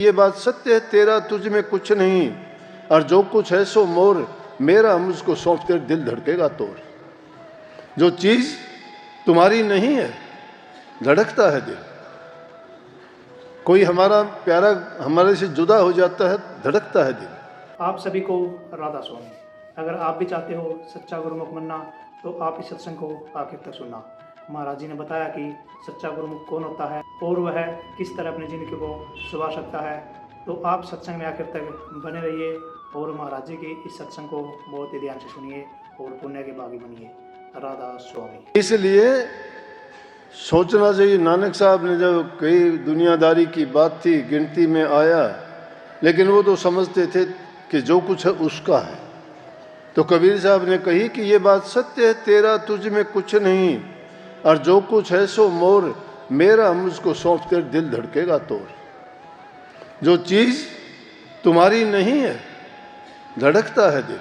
ये बात सत्य है, तेरा तुझ में कुछ नहीं, और जो कुछ है सो मोर, मेरा मुझको सौंप तेरे दिल धड़केगा तोर। जो चीज तुम्हारी नहीं है, धड़कता है दिल। कोई हमारा प्यारा हमारे से जुदा हो जाता है, धड़कता है दिल। आप सभी को राधा स्वामी। अगर आप भी चाहते हो सच्चा गुरुमुख बनना तो आप इस सत्संग को आखिर तक सुनना। महाराज जी ने बताया कि सच्चा गुरुमुख कौन होता है और वह किस तरह अपनी जिंदगी को सुधार सकता है। तो आप सत्संग में आखिर तक बने रहिए और महाराज जी के इस सत्संग को बहुत ही ध्यान से सुनिए और पुण्य के भागी बनिए। राधा स्वामी। इसलिए सोचना चाहिए, नानक साहब ने जब कई दुनियादारी की बात थी, गिनती में आया, लेकिन वो तो समझते थे कि जो कुछ है उसका है। तो कबीर साहब ने कही कि ये बात सत्य है, तेरा तुझ में कुछ नहीं, और जो कुछ है सो मोर, मेरा मुझको सौंप तेरे दिल धड़केगा तोर। जो चीज तुम्हारी नहीं है, धड़कता है दिल।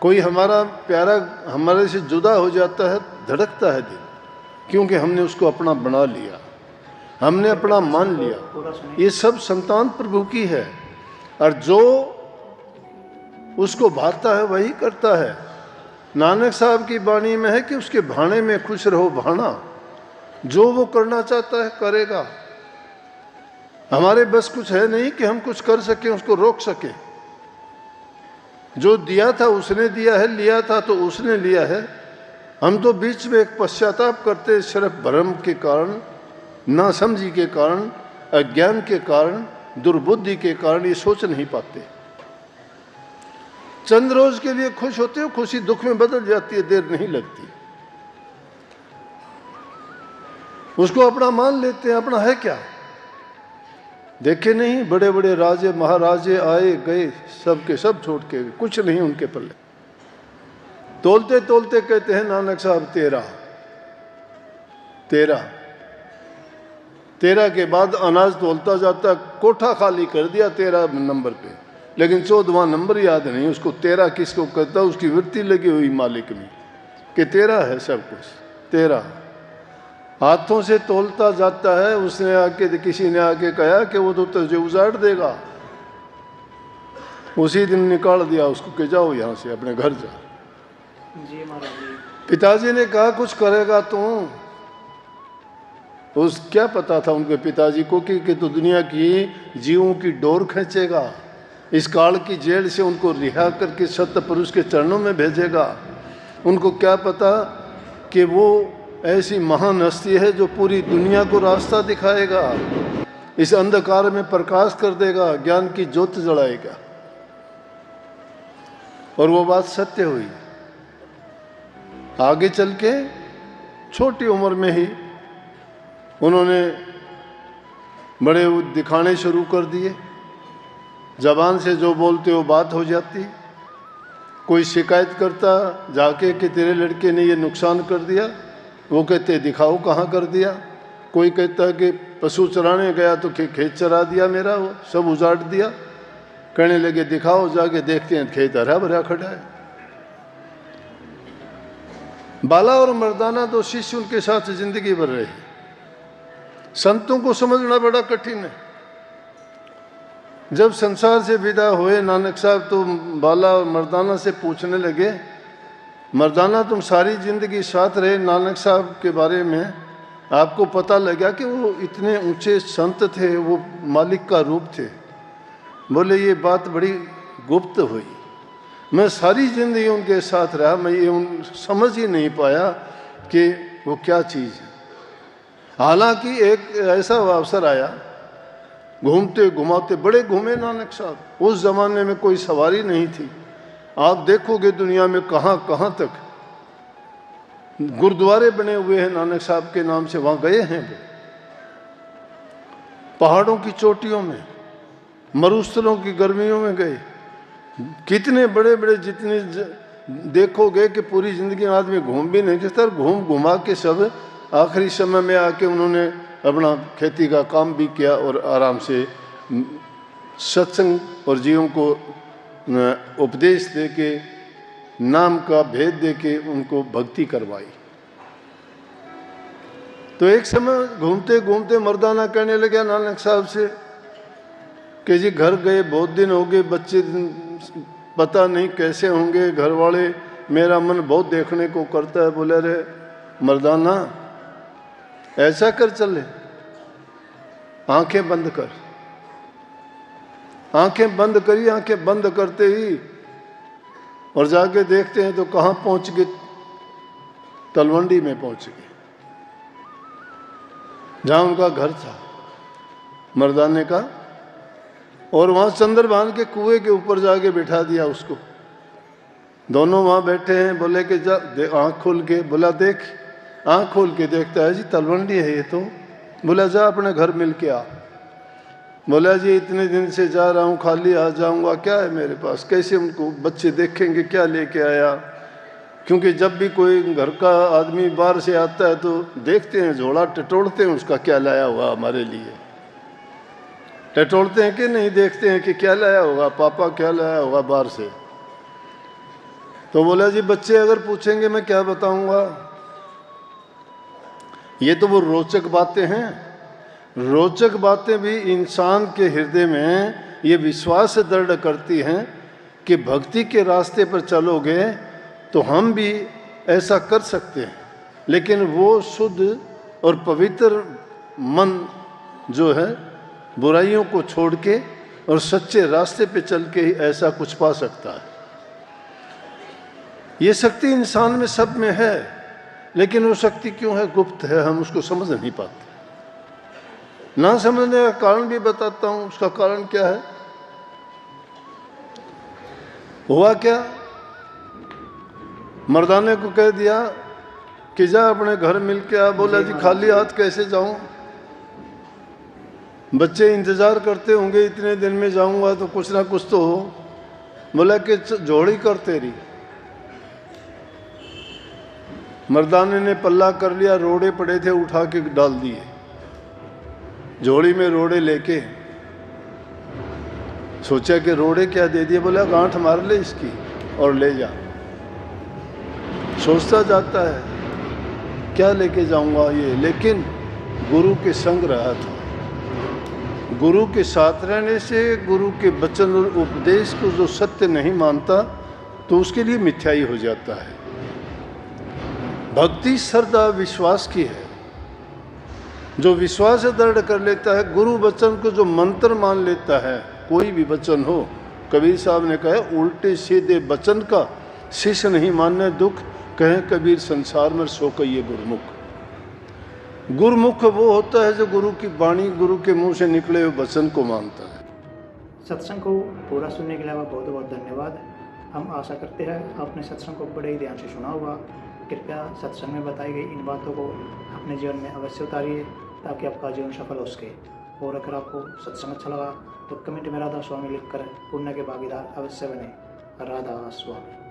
कोई हमारा प्यारा हमारे से जुदा हो जाता है, धड़कता है दिल, क्योंकि हमने उसको अपना बना लिया, हमने अपना मान लिया। ये सब संतान प्रभु की है, और जो उसको भाता है वही करता है। नानक साहब की वाणी में है कि उसके भाणे में खुश रहो भाना, जो वो करना चाहता है करेगा। हमारे बस कुछ है नहीं कि हम कुछ कर सकें, उसको रोक सकें। जो दिया था उसने दिया है, लिया था तो उसने लिया है। हम तो बीच में एक पश्चाताप करते, सिर्फ भ्रम के कारण, नासमझी के कारण, अज्ञान के कारण, दुर्बुद्धि के कारण ये सोच नहीं पाते। चंद रोज के लिए खुश होते हो, खुशी दुख में बदल जाती है, देर नहीं लगती। उसको अपना मान लेते हैं। अपना है क्या? देखे नहीं बड़े बड़े राजे महाराजे आए गए, सब के सब छोड़ के, कुछ नहीं उनके पल्ले। तोलते तोलते कहते हैं नानक साहब तेरा तेरा तेरा के बाद अनाज तोलता जाता, कोठा खाली कर दिया 13 नंबर पे, लेकिन 14वां नंबर याद नहीं उसको। 13 किसको कहता, उसकी वृत्ति लगी हुई मालिक में कि तेरा है सब कुछ, तेरा। हाथों से तोलता जाता है। उसने आके, किसी ने आके कहा कि वो तो तुझे उजाड़ देगा। उसी दिन निकाल दिया उसको कि जाओ यहाँ से, अपने घर जा। जी महाराज जी। पिताजी ने कहा कुछ करेगा तू। उस क्या पता था उनके पिताजी को कि तो दुनिया की जीवों की डोर खींचेगा, इस काल की जेल से उनको रिहा करके सत्य पुरुष के चरणों में भेजेगा। उनको क्या पता कि वो ऐसी महान हस्ती है जो पूरी दुनिया को रास्ता दिखाएगा, इस अंधकार में प्रकाश कर देगा, ज्ञान की ज्योत जलाएगा। और वो बात सत्य हुई। आगे चल के छोटी उम्र में ही उन्होंने बड़े दिखाने शुरू कर दिए। जबान से जो बोलते हो बात हो जाती। कोई शिकायत करता जाके कि तेरे लड़के ने ये नुकसान कर दिया, वो कहते दिखाओ कहाँ कर दिया। कोई कहता कि पशु चराने गया तो खेत चरा दिया मेरा, वो सब उजाड़ दिया। कहने लगे दिखाओ, जाके देखते हैं खेत हरा भरा खड़ा है। बाला और मर्दाना दो शिष्य उनके साथ जिंदगी भर रहे। संतों को समझना बड़ा कठिन है। जब संसार से विदा हुए नानक साहब तो बाला और मर्दाना से पूछने लगे, मर्दाना तुम सारी जिंदगी साथ रहे, नानक साहब के बारे में आपको पता लगा कि वो इतने ऊंचे संत थे, वो मालिक का रूप थे। बोले ये बात बड़ी गुप्त हुई, मैं सारी जिंदगी उनके साथ रहा, मैं ये समझ ही नहीं पाया कि वो क्या चीज़ है। हालांकि एक ऐसा अवसर आया, घूमते घुमाते बड़े घूमे नानक साहब। उस जमाने में कोई सवारी नहीं थी। आप देखोगे दुनिया में कहाँ कहाँ तक गुरुद्वारे बने हुए हैं नानक साहब के नाम से, वहाँ गए हैं वो। पहाड़ों की चोटियों में, मरुस्थलों की गर्मियों में गए। कितने बड़े बड़े, जितने देखोगे कि पूरी जिंदगी में आदमी घूम भी नहीं सकता। घूम घुमा के सब आखिरी समय में आके उन्होंने अपना खेती का काम भी किया और आराम से सत्संग और जीवों को उपदेश दे के, नाम का भेद दे के उनको भक्ति करवाई। तो एक समय घूमते घूमते मर्दाना कहने लगा नानक साहब से कि जी घर गए बहुत दिन हो गए, बच्चे पता नहीं कैसे होंगे, घर वाले, मेरा मन बहुत देखने को करता है। बोले रे मर्दाना ऐसा कर, चले आंखें बंद कर। आंखें बंद करी, आंखें बंद करते ही और जाके देखते हैं तो कहाँ पहुंच गए, तलवंडी में पहुंच गए, जहां उनका घर था मर्दाने का। और वहां चंद्रभान के कुएं के ऊपर जाके बिठा दिया उसको। दोनों वहां बैठे हैं। बोले कि जा आंख खोल के, बोला देख, आंख खोल के देखता है जी तलवंडी है ये तो। बोला जा अपने घर मिल के आ। बोला जी इतने दिन से जा रहा हूँ, खाली आ जाऊंगा, क्या है मेरे पास, कैसे उनको बच्चे देखेंगे, क्या लेके आया। क्योंकि जब भी कोई घर का आदमी बाहर से आता है तो देखते हैं, झोला टटोलते हैं उसका, क्या लाया हुआ हमारे लिए, टटोलते हैं कि नहीं, देखते हैं कि क्या लाया होगा पापा, क्या लाया होगा बाहर से। तो बोला जी बच्चे अगर पूछेंगे मैं क्या बताऊंगा। ये तो वो रोचक बातें हैं। रोचक बातें भी इंसान के हृदय में ये विश्वास दृढ़ करती हैं कि भक्ति के रास्ते पर चलोगे तो हम भी ऐसा कर सकते हैं। लेकिन वो शुद्ध और पवित्र मन जो है बुराइयों को छोड़ के और सच्चे रास्ते पे चल के ही ऐसा कुछ पा सकता है। ये शक्ति इंसान में सब में है, लेकिन वो शक्ति क्यों है, गुप्त है, हम उसको समझ नहीं पाते। ना समझने का कारण भी बताता हूं। उसका कारण क्या है। हुआ क्या, मर्दाने को कह दिया कि जा अपने घर मिल के आ। बोला जी खाली हाथ कैसे जाऊं, बच्चे इंतजार करते होंगे, इतने दिन में जाऊंगा तो कुछ ना कुछ तो हो। बोला कि जोड़ी कर तेरी। मर्दाने ने पल्ला कर लिया, रोड़े पड़े थे उठा के डाल दिए झोड़ी में, रोड़े लेके सोचा कि रोड़े क्या दे दिए। बोला गांठ मार ले इसकी और ले जा। सोचता जाता है क्या लेके जाऊंगा ये, लेकिन गुरु के संग रहा था। गुरु के साथ रहने से, गुरु के वचन और उपदेश को जो सत्य नहीं मानता तो उसके लिए मिथ्याई हो जाता है। भक्ति श्रद्धा विश्वास की है। जो विश्वास दृढ़ कर लेता है, गुरु वचन को जो मंत्र मान लेता है, कोई भी वचन हो। कबीर साहब ने कहा उल्टे सीधे वचन का शिष्य नहीं मानने दुख, कहे कबीर संसार में सो कहिए गुरुमुख। गुरुमुख वो होता है जो गुरु की वाणी, गुरु के मुंह से निकले हुए वचन को मानता है। सत्संग को पूरा सुनने के लिए बहुत बहुत धन्यवाद। हम आशा करते हैं आपने सत्संग को बड़े ही ध्यान से सुना होगा। कृपया सत्संग में बताई गई इन बातों को अपने जीवन में अवश्य उतारिए ताकि आपका जीवन सफल हो सके। और अगर आपको सत्संग अच्छा लगा तो कमेंट में राधा स्वामी लिखकर पुण्य के भागीदार अवश्य बने। राधा स्वामी।